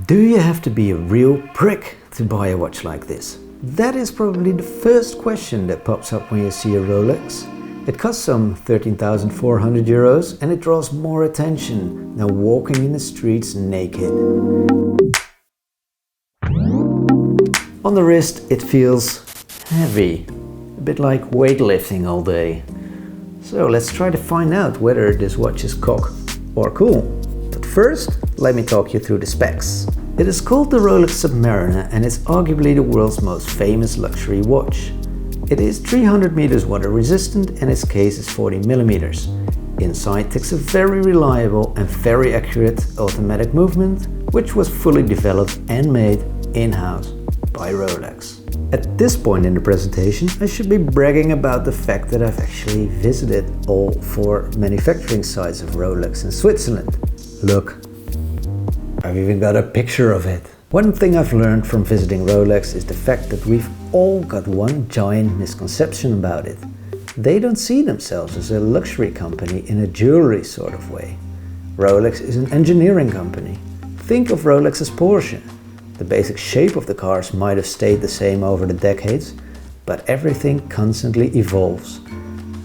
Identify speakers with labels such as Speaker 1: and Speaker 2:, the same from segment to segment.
Speaker 1: Do you have to be a real prick to buy a watch like this? That is probably the first question that pops up when you see a Rolex. It costs some 13,400 euros and it draws more attention than walking in the streets naked. On the wrist it feels heavy, a bit like weightlifting all day. So let's try to find out whether this watch is cock or cool. But first, let me talk you through the specs. It is called the Rolex Submariner and is arguably the world's most famous luxury watch. It is 300 meters water resistant and its case is 40 millimeters. Inside takes a very reliable and very accurate automatic movement, which was fully developed and made in-house by Rolex. At this point in the presentation, I should be bragging about the fact that I've actually visited all 4 manufacturing sites of Rolex in Switzerland. Look, I've even got a picture of it. One thing I've learned from visiting Rolex is the fact that we've all got one giant misconception about it. They don't see themselves as a luxury company in a jewelry sort of way. Rolex is an engineering company. Think of Rolex as Porsche. The basic shape of the cars might have stayed the same over the decades, but everything constantly evolves.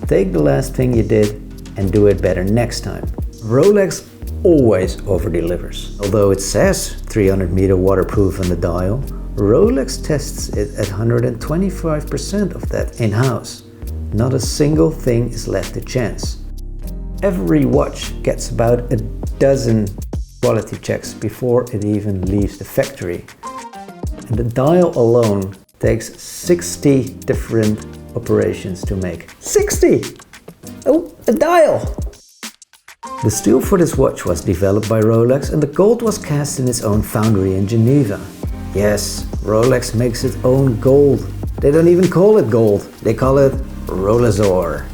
Speaker 1: Take the last thing you did and do it better next time. Rolex always over-delivers. Although it says 300 meter waterproof on the dial, Rolex tests it at 125% of that in-house. Not a single thing is left to chance. Every watch gets about a dozen quality checks before it even leaves the factory. And the dial alone takes 60 different operations to make. 60! Oh, a dial! The steel for this watch was developed by Rolex and the gold was cast in its own foundry in Geneva. Yes, Rolex makes its own gold. They don't even call it gold, they call it Rolesor.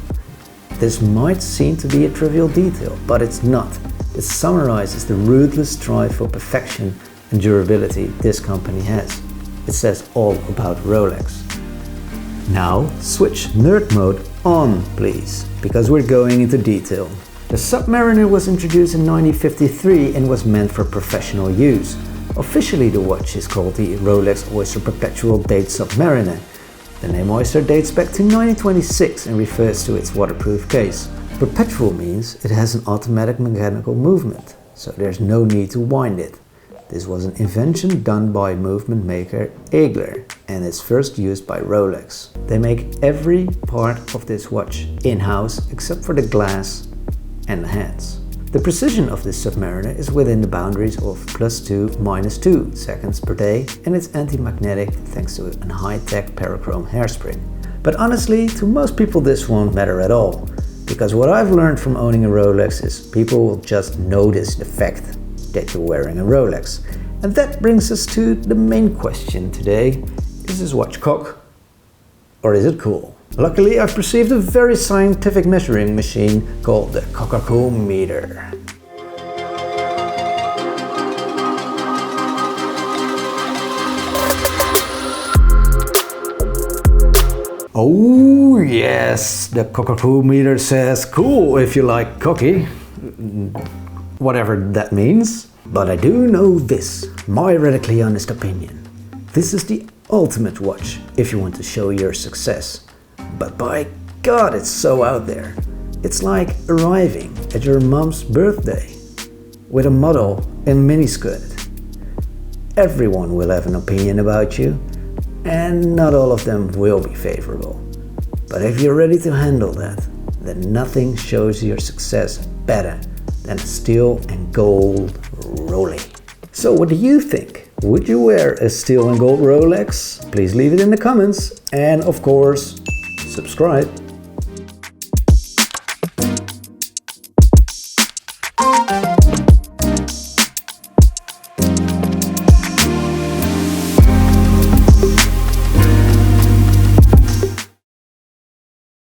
Speaker 1: This might seem to be a trivial detail, but it's not. It summarizes the ruthless drive for perfection and durability this company has. It says all about Rolex. Now switch nerd mode on, please, because we're going into detail. The Submariner was introduced in 1953 and was meant for professional use. Officially the watch is called the Rolex Oyster Perpetual Date Submariner. The name Oyster dates back to 1926 and refers to its waterproof case. Perpetual means it has an automatic mechanical movement, so there's no need to wind it. This was an invention done by movement maker Egler and is first used by Rolex. They make every part of this watch in-house except for the glass and the hands. The precision of this Submariner is within the boundaries of +2, -2 seconds per day and it's anti-magnetic thanks to a high-tech parachrome hairspring. But honestly, to most people this won't matter at all. Because what I've learned from owning a Rolex is people will just notice the fact that you're wearing a Rolex. And that brings us to the main question today. Is this watch cock or is it cool? Luckily, I've perceived a very scientific measuring machine called the Cock-A-Cool-Meter. Oh yes, the Cock-A-Cool-Meter says cool if you like cocky, whatever that means. But I do know this, my radically honest opinion. This is the ultimate watch if you want to show your success. But by God, it's so out there. It's like arriving at your mom's birthday with a model in miniskirt. Everyone will have an opinion about you, and not all of them will be favorable. But if you're ready to handle that, then nothing shows your success better than a steel and gold Rolex. So what do you think? Would you wear a steel and gold Rolex? Please leave it in the comments and of course, subscribe.